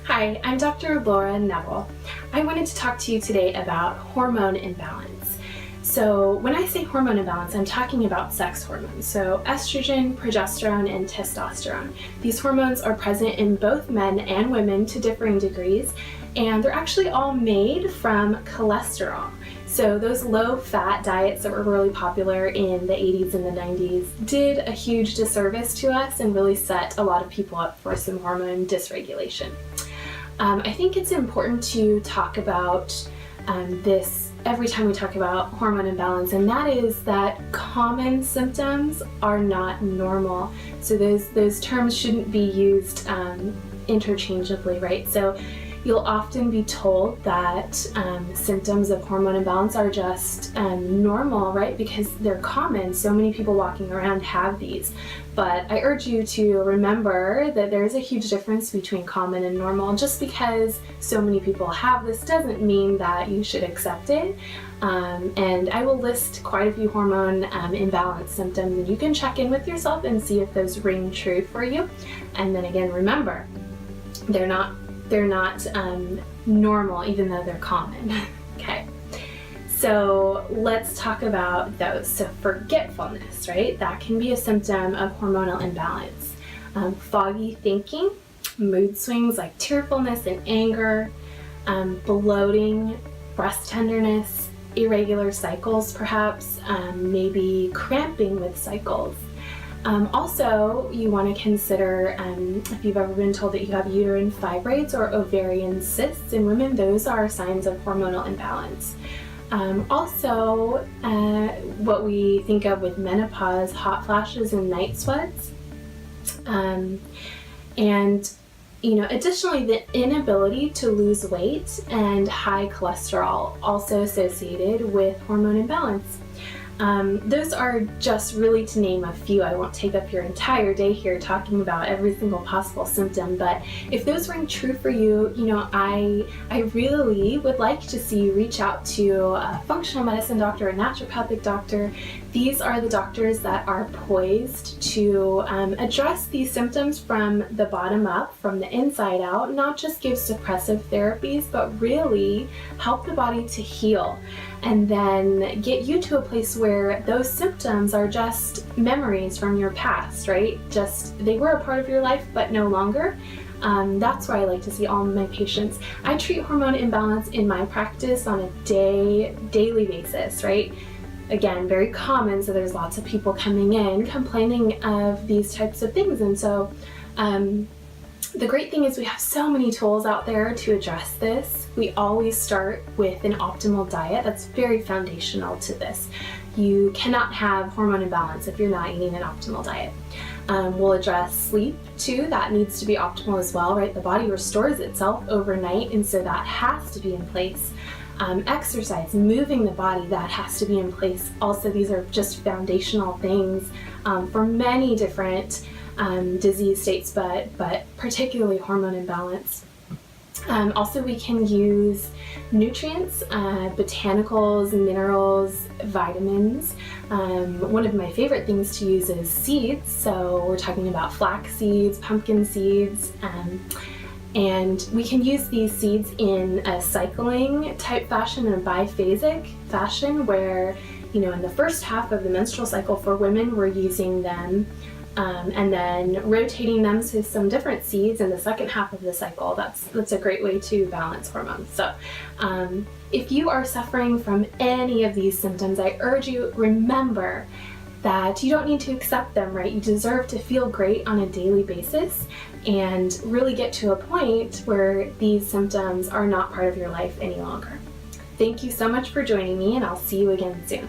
Hi, I'm Dr. Laura Neville. I wanted to talk to you today about hormone imbalance. So when I say hormone imbalance, I'm talking about sex hormones. So estrogen, progesterone, and testosterone. These hormones are present in both men and women to differing degrees, and they're actually all made from cholesterol. So those low-fat diets that were really popular in the 80s and the 90s did a huge disservice to us and really set a lot of people up for some hormone dysregulation. I think it's important to talk about this every time we talk about hormone imbalance, and that is that common symptoms are not normal. So those terms shouldn't be used interchangeably, right? So you'll often be told that symptoms of hormone imbalance are just normal, right? Because they're common. So many people walking around have these. But I urge you to remember that there's a huge difference between common and normal. Just because so many people have this doesn't mean that you should accept it. And I will list quite a few hormone imbalance symptoms, and you can check in with yourself and see if those ring true for you. And then again, remember, they're not normal, even though they're common. Okay, so let's talk about those. So forgetfulness, right? That can be a symptom of hormonal imbalance. Foggy thinking, mood swings like tearfulness and anger, bloating, breast tenderness, irregular cycles perhaps, maybe cramping with cycles. Also, you want to consider if you've ever been told that you have uterine fibroids or ovarian cysts in women, those are signs of hormonal imbalance. Also, what we think of with menopause, hot flashes and night sweats. Additionally, the inability to lose weight and high cholesterol, also associated with hormone imbalance. Those are just really to name a few. I won't take up your entire day here talking about every single possible symptom, but if those ring true for you, I really would like to see you reach out to a functional medicine doctor, a naturopathic doctor. These are the doctors that are poised to address these symptoms from the bottom up, from the inside out, not just give suppressive therapies, but really help the body to heal and then get you to a place where those symptoms are just memories from your past, right? Just they were a part of your life, but no longer. That's where I like to see all my patients. I treat hormone imbalance in my practice on a daily basis, right? Again, very common, so there's lots of people coming in complaining of these types of things. And so the great thing is we have so many tools out there to address this. We always start with an optimal diet. That's very foundational to this. You cannot have hormone imbalance if you're not eating an optimal diet. We'll address sleep too. That needs to be optimal as well, right? The body restores itself overnight, and so that has to be in place. Exercise, moving the body, that has to be in place. Also, these are just foundational things for many different disease states, but particularly hormone imbalance. Also, we can use nutrients, botanicals, minerals, vitamins. One of my favorite things to use is seeds. So we're talking about flax seeds, pumpkin seeds, and we can use these seeds in a cycling type fashion, and a biphasic fashion, where, in the first half of the menstrual cycle for women, we're using them and then rotating them to some different seeds in the second half of the cycle. That's a great way to balance hormones. So if you are suffering from any of these symptoms, I urge you, remember that you don't need to accept them, right? You deserve to feel great on a daily basis and really get to a point where these symptoms are not part of your life any longer. Thank you so much for joining me, and I'll see you again soon.